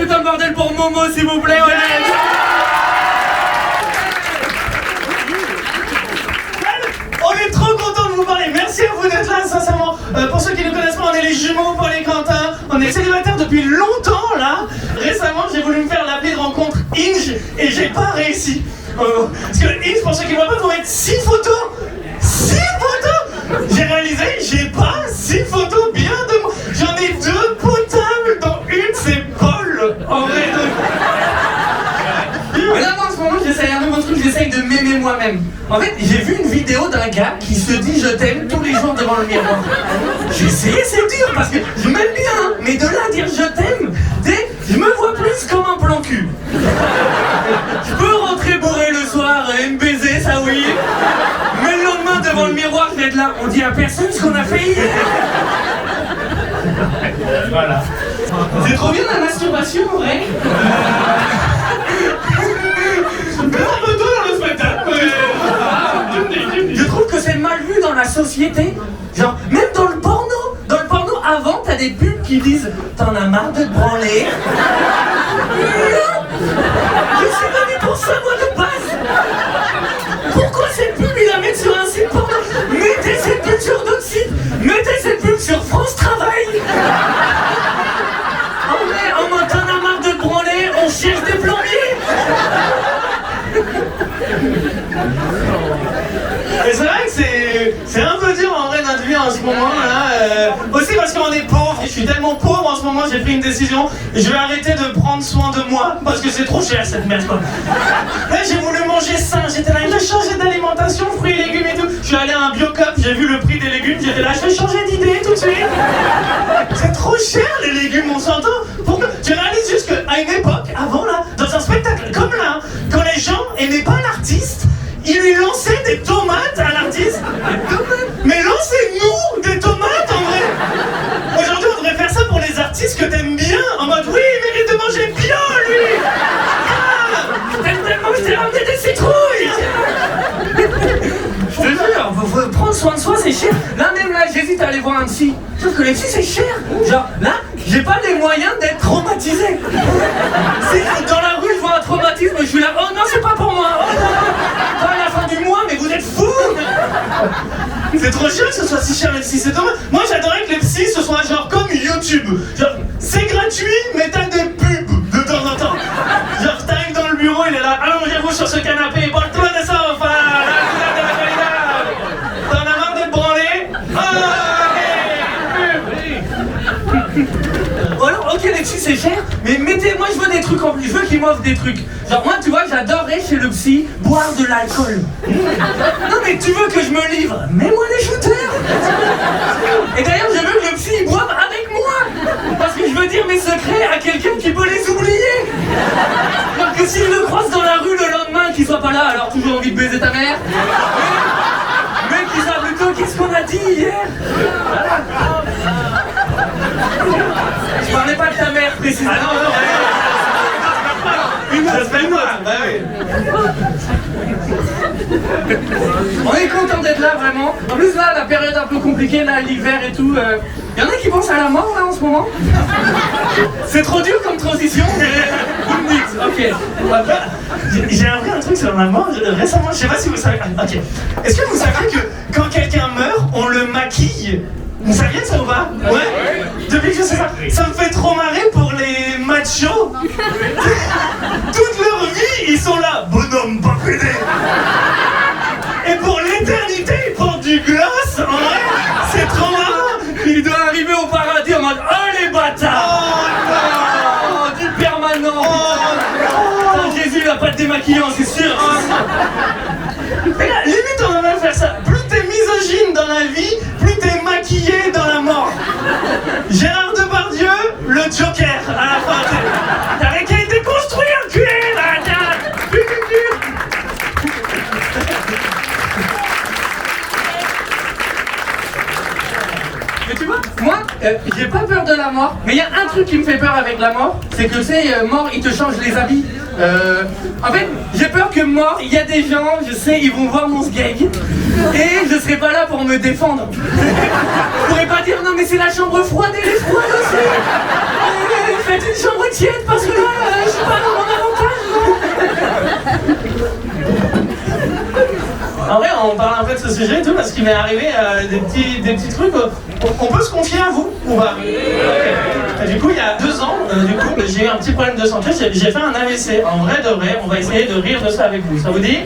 putain de bordel pour Momo, s'il vous plaît, honnête. On est trop content de vous parler. Merci à vous d'être là, sincèrement. Pour ceux qui ne connaissent pas, on est les jumeaux Paul et Quentin. On est célibataires depuis longtemps, là. Récemment, j'ai voulu me faire l'appli de rencontre Inge et j'ai pas réussi. Parce que Inge, pour ceux qui ne voient pas, faut mettre 6 photos. 6 photos. J'ai réalisé, j'ai pas 6 photos bien de moi. J'en ai 2 potables, dont une c'est Paul. En vrai, Mais là, moi, en ce moment, j'essaye un nouveau truc, j'essaye de m'aimer moi-même. En fait, j'ai vu une vidéo d'un gars qui se dit je t'aime tous les jours devant le miroir. J'ai essayé, c'est dur parce que je m'aime bien, mais de là à dire je t'aime, je me vois plus comme un plan cul. Je peux rentrer bourré le soir et me baiser, ça oui. Mais le lendemain, devant le miroir, je vais être là. On dit à personne ce qu'on a fait hier. voilà. C'est trop bien la masturbation, en vrai. Un peu tôt dans le spectacle, Je trouve que c'est mal vu dans la société. Genre, même dans le porno. Dans le porno, avant, t'as des pubs qui disent t'en as marre de te branler. Non. Je suis venu pour ça, moi, de base. Pourquoi cette pub, ils la mettent sur un site porno? Mettez cette pub sur d'autres sites. Mettez cette pub sur France Travail. En mode t'en as marre de te branler, on cherche des plombiers. Et c'est vrai que c'est un peu dur en vrai notre vie en ce moment là. Aussi parce qu'on est pauvre. Je suis tellement pauvre en ce moment, j'ai pris une décision. Je vais arrêter de prendre soin de moi parce que c'est trop cher cette merde quoi. Là j'ai voulu manger sain, j'étais là, je vais changer d'alimentation, fruits et légumes et tout. Je suis allé à un Biocop, j'ai vu le prix des légumes, j'étais là, je vais changer d'idée tout de suite. C'est trop cher les légumes, on s'entend. Pourquoi? Tu réalises juste qu'à une époque, avant là, dans un spectacle comme là, quand les gens aimaient pas l'artiste, ils lui lançaient des tomates à l'artiste. Mais lancez-nous des tomates en vrai. Aujourd'hui on devrait faire ça pour les artistes que t'aimes bien. En mode oui, il mérite de manger bio lui. T'aimes tellement que je t'ai ramené des citrouilles. Je te jure, faut prendre soin de soi, c'est cher. Là même là, j'hésite à aller voir un psy. Sauf que les psys c'est cher. Genre là, j'ai pas les moyens d'être traumatisé. Si dans la rue je vois un traumatisme, je suis là, oh non c'est pas pour moi. Oh non, pas à la fin du mois, mais vous êtes fous. C'est trop cher que ce soit si cher les psys, c'est dommage. Moi j'adorais que les psys ce soit genre comme YouTube. Genre c'est gratuit mais t'as des pubs de temps en temps. Genre t'arrives dans le bureau, il est là, allongez-vous sur ce canapé, porte-toi de ça enfin. T'en as marre de te branler? Ou alors, ok les psys c'est cher, mais moi je veux des trucs en plus, je veux qu'ils m'offrent des trucs. Genre moi tu vois, j'adorerais chez le psy boire de l'alcool. Non mais tu veux que je me livre? Mets-moi les shooters. Et d'ailleurs je veux que le psy il boive avec moi. Parce que je veux dire mes secrets à quelqu'un qui peut les oublier. Alors que s'il le croise dans la rue le lendemain, qu'il soit pas là, alors toujours envie de baiser ta mère. Mais qu'il sache plutôt qu'est-ce qu'on a dit hier. Je parlais pas de ta mère précisément. Ah non, j'espère pas. Bah oui. On est content d'être là vraiment. En plus là, la période un peu compliquée, là, l'hiver et tout. Y en a qui pensent à la mort là en ce moment. C'est trop dur comme transition. Vous me dites, ok. J'ai appris un truc sur la mort récemment, je sais pas si vous savez. Ok. Est-ce que vous savez que quand quelqu'un meurt, on le maquille? Vous saviez ça ou pas? Ouais. Depuis que je sais ça me fait trop marrer pour les machos. Toute leur vie, ils sont là, bonhomme pas pédé. Et pour l'éternité, ils portent du gloss. En vrai, c'est trop marrant. Il doit arriver au paradis en mode oh les bâtards. Oh, du permanent. Putain, Jésus il va pas te démaquillant, c'est sûr. Et là, limite on va faire ça. Plus t'es misogyne dans la vie, plus t'es maquillé dans la mort. Gérard Depardieu, le Joker à la fin. T'avais qu'à été construit enculé là. Mais tu vois, moi, j'ai pas peur de la mort, mais il y a un truc qui me fait peur avec la mort, c'est que c'est mort, il te change les habits. En fait, j'ai peur que mort, il y a des gens, je sais, ils vont voir mon sgeg, et je serai pas là pour me défendre. Je pourrais pas dire non mais c'est la chambre froide, elle est froide aussi. faites une chambre tiède parce que là, je suis pas dans mon avantage. En vrai, on parle un peu de ce sujet et tout parce qu'il m'est arrivé des petits trucs. On peut se confier à vous ou pas? Okay. Du coup, il y a 2 ans, j'ai eu un petit problème de santé. J'ai fait un AVC. En vrai de vrai, on va essayer de rire de ça avec vous. Ça vous dit?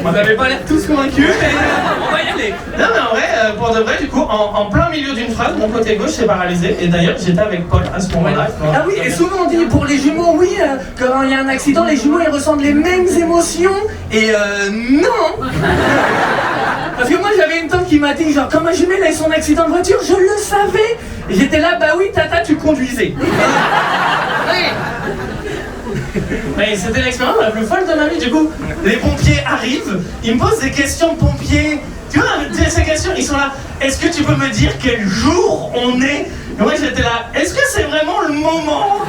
Vous n'avez pas l'air tous convaincus, mais on va y aller. Non, mais en vrai, pour de vrai, du coup, en plein milieu d'une phrase, mon côté gauche s'est paralysé. Et d'ailleurs, j'étais avec Paul à ce moment-là. Ah oui, et souvent on dit pour les jumeaux, oui, quand il y a un accident, les jumeaux ils ressentent les mêmes émotions. Et non. Parce que moi j'avais une tante qui m'a dit, genre, quand ma jumelle a eu son accident de voiture, je le savais. Et j'étais là, bah oui, tata, tu conduisais. Mais c'était l'expérience la plus folle de ma vie. Du coup, les pompiers arrivent, ils me posent des questions de pompiers. Tu vois, ces questions, ils sont là. Est-ce que tu peux me dire quel jour on est? Et moi j'étais là. Est-ce que c'est vraiment le moment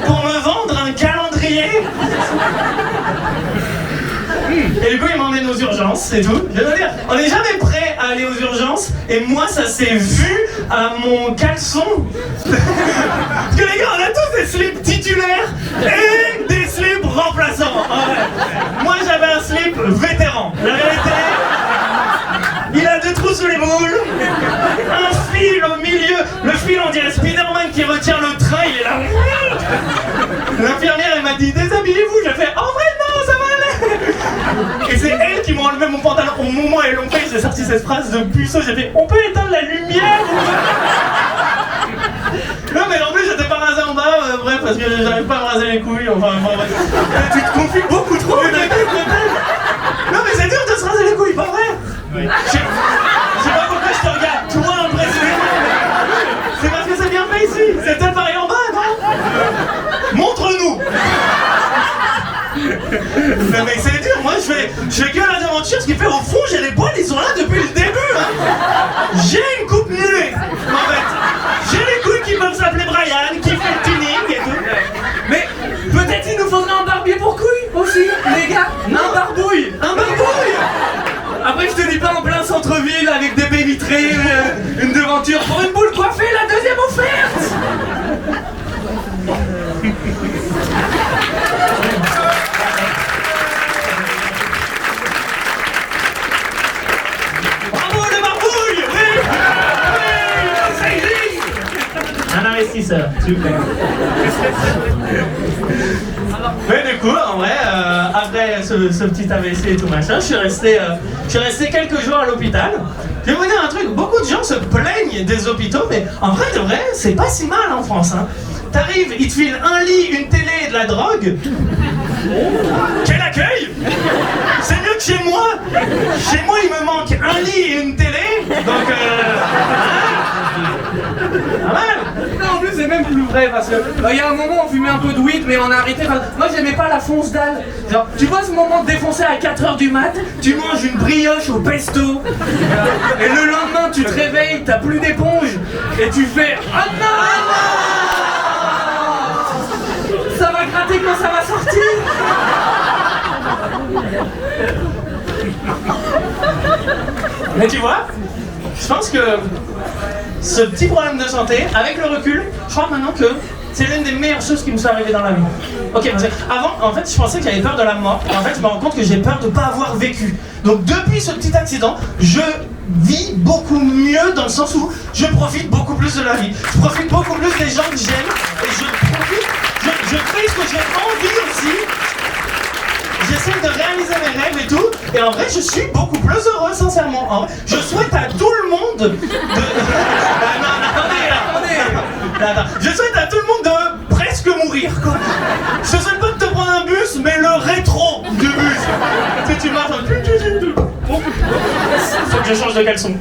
pour me vendre un calendrier? Et du coup, ils m'emmènent aux urgences, c'est tout. Je veux dire, on n'est jamais prêt à aller aux urgences. Et moi, ça s'est vu à mon caleçon. Parce que les gars, on a tous des slips titulaires et des slips remplaçants. Ouais. Moi, j'avais un slip vétéran. La vérité, il a 2 trous sous les boules, un fil au milieu. Le fil, on dirait Spider-Man qui retient le train, il est là. L'infirmière, elle m'a dit, déshabillez-vous. J'ai fait, en vrai, non, ça va aller. Et c'est elle qui m'a enlevé mon pantalon. Au moment où elle l'ont fait, j'ai sorti cette phrase de puceau. J'ai fait, on peut éteindre la lumière? Non, mais en plus, j'étais pas rasé en bas, bref, parce que j'arrive pas à me raser les couilles. Enfin, bref. Tu te confies beaucoup trop. Non, mais c'est dur de se raser les couilles, pas vrai? Oui. Je sais pas pourquoi je te regarde, toi, impressionné. C'est parce que c'est bien fait ici. C'est peut-être pareil en bas, non? Montre-nous. Non mais c'est dur, moi je fais que la devanture, ce qui fait au fond j'ai les poils, ils sont là depuis le début hein. J'ai une coupe mulet en fait. J'ai les couilles qui peuvent s'appeler Brian, qui fait le tuning et tout. Mais peut-être il nous faudrait un barbier pour couilles aussi, les gars. Un barbouille. Un barbouille. Après je te dis pas en plein centre-ville avec des baies vitrées, une devanture pour une boule coiffée, la deuxième offerte. Un investisseur, super. Mais du coup, en vrai, après ce petit AVC et tout machin, je suis resté quelques jours à l'hôpital. Je vais vous dire un truc, beaucoup de gens se plaignent des hôpitaux, mais en vrai de vrai, c'est pas si mal en France. Hein. T'arrives, ils te filent un lit, une télé et de la drogue. Quel accueil! C'est mieux que chez moi! Chez moi, il me manque un lit et une télé, donc pas mal! Non, en plus, c'est même plus vrai parce que il y a un moment on fumait un peu de weed, mais on a arrêté. Moi, j'aimais pas la fonce dalle. Genre, tu vois ce moment de défoncer à 4h du mat, tu manges une brioche au pesto, et le lendemain, tu te réveilles, t'as plus d'éponge, et tu fais ah non! Ça va gratter quand ça va sortir. Mais tu vois, je pense que ce petit problème de santé, avec le recul, je crois maintenant que c'est l'une des meilleures choses qui me sont arrivées dans la vie. Ok, parce que avant, en fait, je pensais que j'avais peur de la mort. Et en fait, je me rends compte que j'ai peur de ne pas avoir vécu. Donc depuis ce petit accident, je vis beaucoup mieux dans le sens où je profite beaucoup plus de la vie. Je profite beaucoup plus des gens que j'aime. Et je fais ce que j'ai envie aussi. J'essaie de réaliser mes rêves et tout. Et en vrai, je suis beaucoup plus heureux, sincèrement. En vrai, je souhaite à tout le monde de... Attends. Je souhaite à tout le monde de presque mourir, quoi. Je te souhaite pas de te prendre un bus, mais le rétro du bus. Tu sais, tu marches... Faut que je change de caleçon.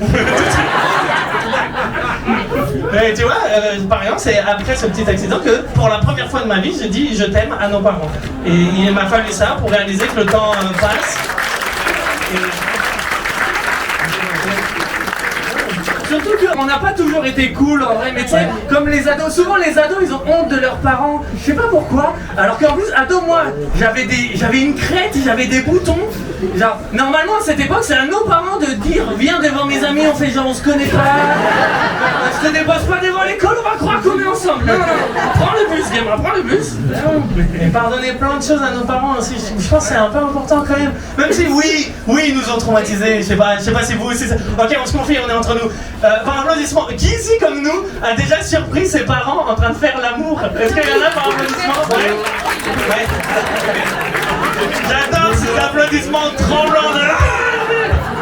Et tu vois, par exemple, c'est après ce petit accident que, pour la première fois de ma vie, j'ai dit je t'aime à nos parents. Et il m'a fallu ça pour réaliser que le temps passe. Surtout qu'on n'a pas toujours été cool en vrai, mais tu sais, comme les ados, souvent les ados ils ont honte de leurs parents, je sais pas pourquoi, alors qu'en plus, ado moi, j'avais une crête, j'avais des boutons, genre, normalement à cette époque c'est à nos parents de dire, viens devant mes amis, on fait genre on se connaît pas, je te dépose pas devant l'école, on va croire qu'on est ensemble, non, non, non. 6e, prends le bus. Et pardonner plein de choses à nos parents aussi, je pense que c'est un peu important quand même. Même si oui, ils nous ont traumatisés, je sais pas si vous aussi. Ok, on se confie, on est entre nous. Par applaudissement, qui ici comme nous a déjà surpris ses parents en train de faire l'amour? Est-ce qu'il y en a par applaudissement? Ouais. J'adore ces applaudissements tremblants de...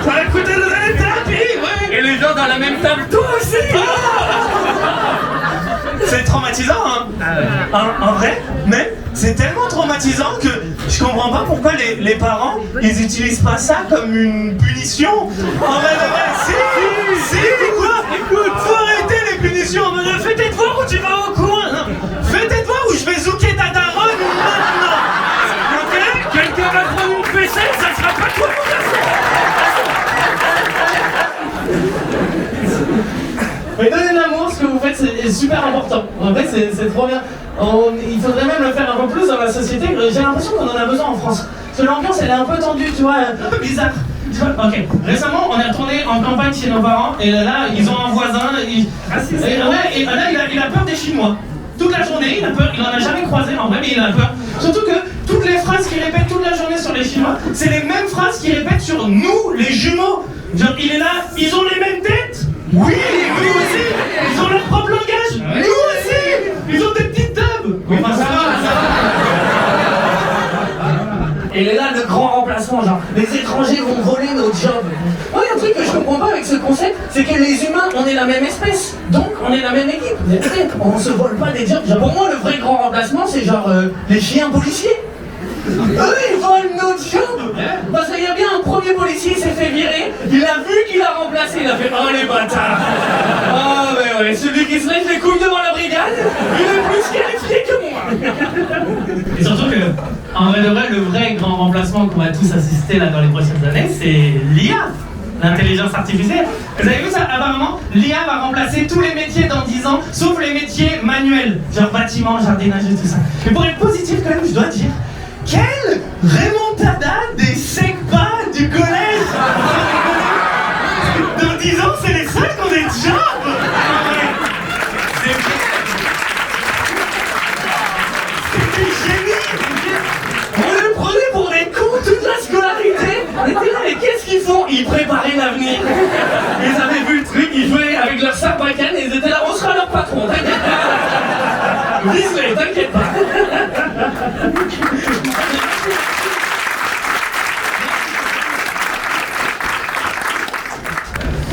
Ça a coûté des années de thérapie, ouais. Et les gens dans la même table, toi aussi. C'est traumatisant, hein. En vrai, mais c'est tellement traumatisant que je comprends pas pourquoi les parents, ils utilisent pas ça comme une punition. En vrai, si, quoi? Écoute, faut arrêter les punitions. Fais tes devoirs ou tu vas au coin. Fais tes devoirs ou je vais zouker ta daronne maintenant. Ok? Quelqu'un va prendre une fessée, ça sera pas toi mon garçon. Mais donner de l'amour, ce que vous faites, c'est super important. En fait, c'est trop bien. Il faudrait même le faire un peu plus dans la société. J'ai l'impression qu'on en a besoin en France. Parce que l'ambiance, elle est un peu tendue, tu vois, un peu bizarre. Ok, récemment, on est retourné en campagne chez nos parents, et là, ils ont un voisin. Et là, il a peur des Chinois. Toute la journée, il a peur, il en a jamais croisé en vrai, mais il a peur. Surtout que toutes les phrases qu'il répète toute la journée sur les Chinois, c'est les mêmes phrases qu'il répète sur nous, les jumeaux. Genre, il est là, ils ont les mêmes têtes. Oui, nous aussi. Ils ont leur propre langage. Nous aussi. Ils ont des petites tubs. Enfin, ça va. Et il est là le grand remplacement, genre les étrangers vont voler nos jobs. Moi, il y a un truc que je comprends pas avec ce concept, c'est que les humains, on est la même espèce, donc on est la même équipe. On se vole pas des jobs. Genre, pour moi, le vrai grand remplacement, c'est genre les chiens policiers. Eux, ils volent nos jobs. Parce qu'il y a bien un premier policier, il s'est fait virer, il a vu qu'il a remplacé, il a fait oh les bâtards. Ah mais ouais, celui qui se lève les couilles devant la brigade, il est plus qualifié que moi. Et surtout que, en vrai de vrai, le vrai grand remplacement qu'on va tous assister là dans les prochaines années, c'est l'IA, l'intelligence artificielle. Vous avez vu ça? Apparemment, l'IA va remplacer tous les métiers dans 10 ans, sauf les métiers manuels, genre bâtiment, jardinage et tout ça. Mais pour être positif quand même, je dois dire, quelle remontada des secpas du collège. Dans 10 ans, c'est les seuls qui ont des jobs. C'est du génie. On les prenait pour des cons toute la scolarité. On était là, mais qu'est-ce qu'ils font? Ils préparaient l'avenir. Ils avaient vu le truc, ils jouaient avec leur sarbacane et ils étaient là, on sera leur patron, t'inquiète pas. Vise-les, t'inquiète pas.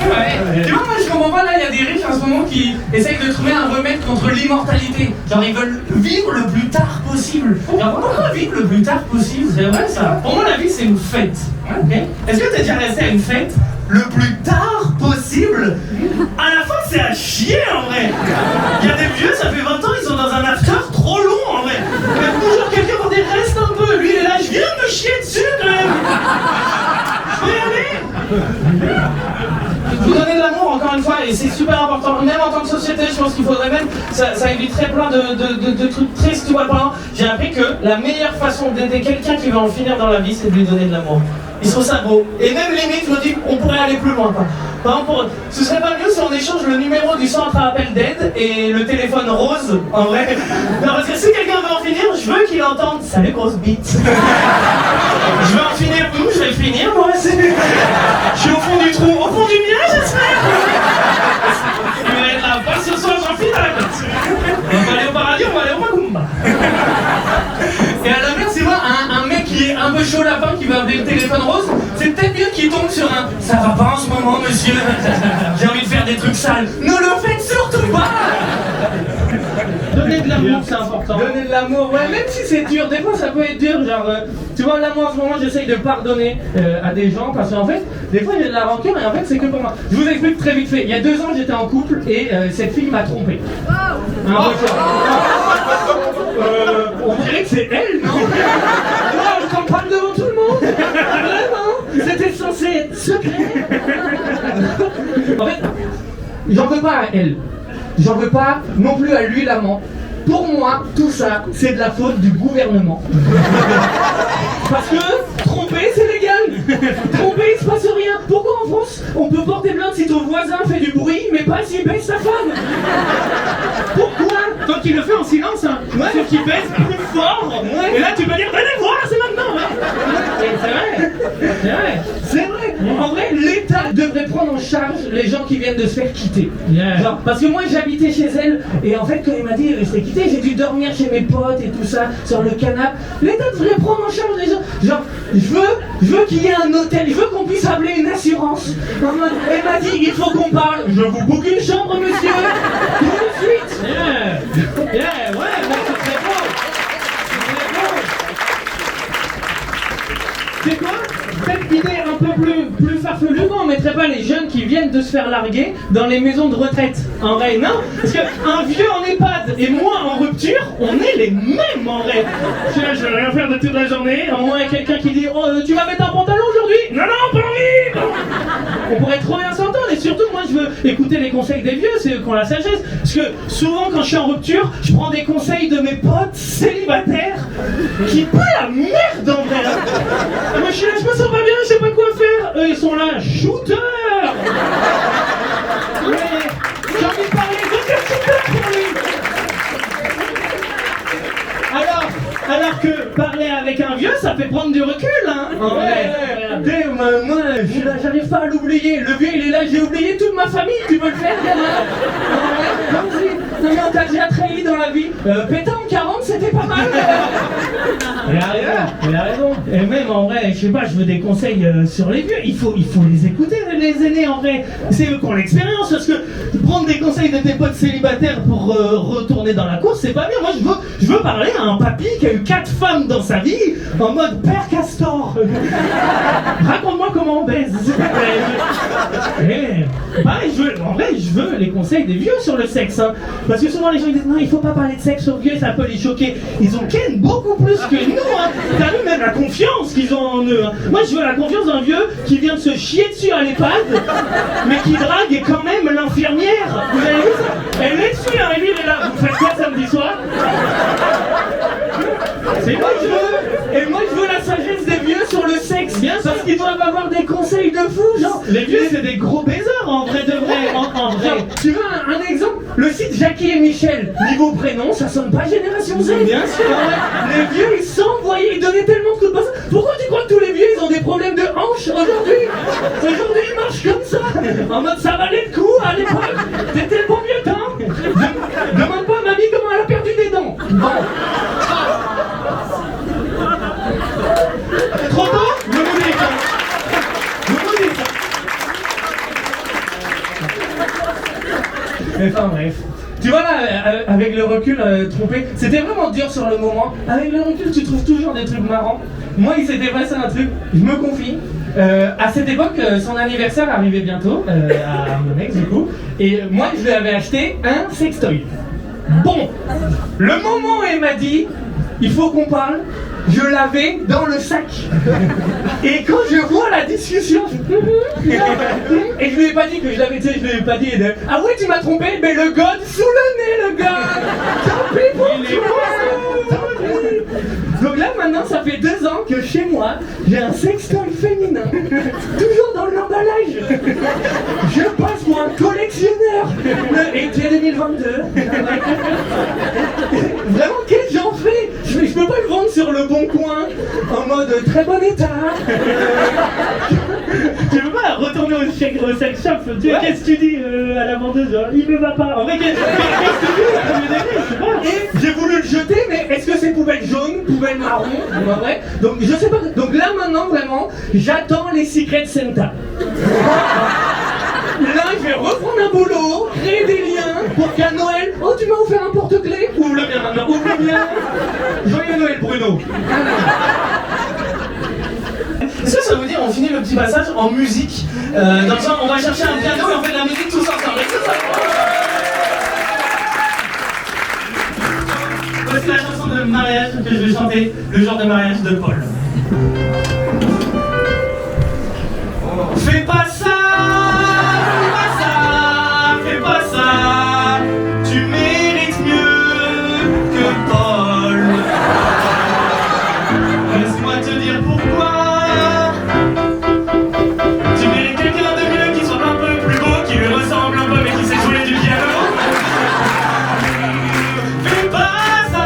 Ouais. Tu vois, moi je comprends pas, là il y a des riches en ce moment qui essayent de trouver un remède contre l'immortalité. Genre ils veulent vivre le plus tard possible. Genre pourquoi vivre le plus tard possible? C'est vrai ça. Pour moi, la vie, c'est une fête. Okay. Est-ce que t'es déjà resté à une fête le plus tard possible? À la fin, c'est à chier en vrai. Il y a des vieux, ça fait 20 ans, ils sont dans un after trop long en vrai. Il y a toujours quelqu'un pour dire reste un peu. Lui, il est là, je viens de me chier dessus quand même. Je vais y aller. Vous donnez de l'amour encore une fois et c'est super important. Même en tant que société, je pense qu'il faudrait même, ça éviterait plein de trucs tristes. Tu vois, par exemple, j'ai appris que la meilleure façon d'aider quelqu'un qui veut en finir dans la vie, c'est de lui donner de l'amour. Ils trouvent ça beau. Et même limite, je me dis on pourrait aller plus loin. Quoi. Par exemple, ce serait pas mieux si on échange le numéro du centre à appel d'aide et le téléphone rose, en vrai. Non, parce que si quelqu'un veut en finir, je veux qu'il entende salut grosse bite. Je veux en finir où? Je vais le finir, moi. Je suis au fond du trou, au fond du mien, j'espère. Il va être là, pas ce soir, j'en finis la tête. On va aller au paradis, on va aller au Macumba. Et à l'inverse, tu vois, un mec qui est un peu chaud lapin qui va appeler le téléphone rose, c'est peut-être mieux qu'il tombe sur un ça va pas en ce moment, monsieur. J'ai envie de faire des trucs sales. Ne le faites surtout pas. Donner de l'amour, c'est important. Donner de l'amour, ouais, même si c'est dur, des fois ça peut être dur, genre, tu vois, là moi en ce moment j'essaye de pardonner à des gens parce qu'en fait, des fois j'ai de la rancœur et en fait c'est que pour moi. Je vous explique très vite fait, il y a 2 ans j'étais en couple et cette fille m'a trompé. Un peu on dirait que c'est elle, non? On t'en parle devant tout le monde. Vraiment? C'était censé être secret. En fait, j'en veux pas à elle. J'en veux pas non plus à lui l'amant. Pour moi, tout ça, c'est de la faute du gouvernement. Parce que tromper, c'est légal. Tromper, il se passe rien. Pourquoi en France, on peut porter plainte si ton voisin fait du bruit, mais pas s'il baisse sa femme? Pourquoi? Toi qui le fais en silence, hein. ceux qui pèsent plus fort. Et là, tu peux dire, venez voir, c'est maintenant. C'est vrai. C'est vrai. En vrai, l'État devrait prendre en charge les gens qui viennent de se faire quitter. Genre, parce que moi, j'habitais chez elle, et en fait, quand il m'a dit de se faire quitter, j'ai dû dormir chez mes potes et tout ça, sur le canapé. L'État devrait prendre en charge les gens. Genre, je veux qu'il y ait un hôtel, je veux qu'on puisse appeler une assurance. Elle m'a dit, il faut qu'on parle. Je vous book une chambre, monsieur. Tout de suite. Ouais, c'est très beau. C'est quoi? Cette idée un peu plus farfelue, on mettrait pas les jeunes qui viennent de se faire larguer dans les maisons de retraite. En vrai, non. Parce qu'un vieux en EHPAD et moi en rupture, on est les mêmes en vrai. Je vais rien faire de toute la journée. Au moins, il y a quelqu'un qui dit oh, tu vas mettre un pantalon aujourd'hui? Non, pas envie. On pourrait trop bien s'entendre. Et surtout, moi, je veux écouter les conseils des vieux, c'est eux qui ont la sagesse. Parce que souvent, quand je suis en rupture, je prends des conseils de mes potes célibataires qui puent la merde en vrai. Et moi, je suis là, je me sens pas bien, je sais pas quoi faire. Eux, ils sont là, shooter. Mais j'ai envie de parler de quel shooter pour lui. Alors que parler avec un vieux, ça fait prendre du recul, hein. Moi, je suis là, j'arrive pas à l'oublier. Le vieux, il est là, j'ai oublié toute ma famille. Tu veux le faire, gamin? Non, mais on t'a déjà trahi dans la vie. Pétain en 40, c'était pas mal. Il a raison. Et même en vrai, je sais pas, je veux des conseils sur les vieux. Il faut les écouter, les aînés, en vrai. C'est eux qui ont l'expérience. Parce que prendre des conseils de tes potes célibataires pour retourner dans la course, c'est pas bien. Moi, je veux parler à un papy qui a eu 4 femmes dans sa vie, en mode Père Castor. Raconte-moi comment on baise. En vrai, je veux les conseils des vieux sur le sexe. Hein. Parce que souvent les gens disent non, il faut pas parler de sexe aux vieux, ça peut les choquer. Ils ont ken beaucoup plus que nous. Hein. T'as vu même la confiance qu'ils ont en eux. Hein. Moi, je veux la confiance d'un vieux qui vient de se chier dessus à l'EHPAD, mais qui drague quand même l'infirmière. Vous avez vu ça? Elle est dessus, hein, et lui il est là. Vous faites quoi samedi soir? C'est moi que je veux. Et moi je veux la sagesse des vieux sur le sexe. Bien parce qu'ils doivent avoir des conseils de fou. Genre, les vieux c'est des gros baiseurs en vrai de vrai. En vrai. Genre, tu veux un exemple? Le site Jackie et Michel, niveau prénom, ça sonne pas Génération Z. Bien sûr. Les vieux ils s'envoyaient, ils donnaient tellement de coups de passe. Pourquoi tu crois que tous les vieux ils ont des problèmes de hanches aujourd'hui? Aujourd'hui ils marchent comme ça. En mode ça valait le coup à l'époque. C'était le bon vieux temps. Demande pas à mamie comment elle a perdu des dents. Bon. Trop tôt? Je vous dis ça. Enfin bref. Tu vois là, avec le recul, trompé, c'était vraiment dur sur le moment. Avec le recul, tu trouves toujours des trucs marrants. Moi, il s'était passé un truc, je me confie. À cette époque, son anniversaire arrivait bientôt, à mon ex du coup. Et moi, je lui avais acheté un sextoy. Bon, le moment où elle m'a dit, il faut qu'on parle, je l'avais dans le sac. Et quand je vois la discussion, et je lui ai pas dit que je l'avais, tu sais, je lui ai pas dit ah ouais tu m'as trompé, mais le god sous le nez le gars. Tant pis pour toi. Donc là maintenant ça fait 2 ans que chez moi j'ai un sextoy féminin, toujours dans l'emballage. Je passe pour un collectionneur. Été 2022. Vraiment qu'est-ce que j'en fais? Je peux pas le vendre sur le bon coin en mode très bon état. Tu veux pas retourner au sex shop? Qu'est-ce que tu dis à la vendeuse? Il me va pas. En vrai, qu'est-ce que tu dis? Et j'ai voulu le jeter, mais est-ce que c'est poubelle jaune, poubelle marron? En vrai. Donc je sais pas. Donc là maintenant vraiment, j'attends les Secret Santa. Là, je vais reprendre un boulot, créer des liens pour qu'à Noël, oh, tu m'as offert un porte-clés? Ouvre le mien maintenant, ouvre le mien. Joyeux Noël, Bruno. Est-ce que ça veut dire on finit le petit passage en musique? Dans le sens, on va chercher un piano et on fait de la musique tous ensemble. Est-ce que ça Voici la chanson de mariage que je vais chanter le jour de mariage de Paul. Fais pas ça! Fais pas ça, tu mérites mieux que Paul. Laisse-moi te dire pourquoi. Tu mérites quelqu'un de mieux qui soit un peu plus beau, qui lui ressemble un peu mais qui sait jouer du piano. Fais pas ça,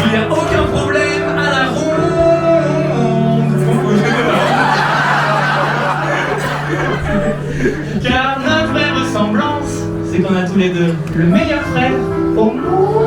Il n'y a aucun problème à la ronde. Car notre vraie ressemblance, c'est qu'on a tous les deux le meilleur frère au monde.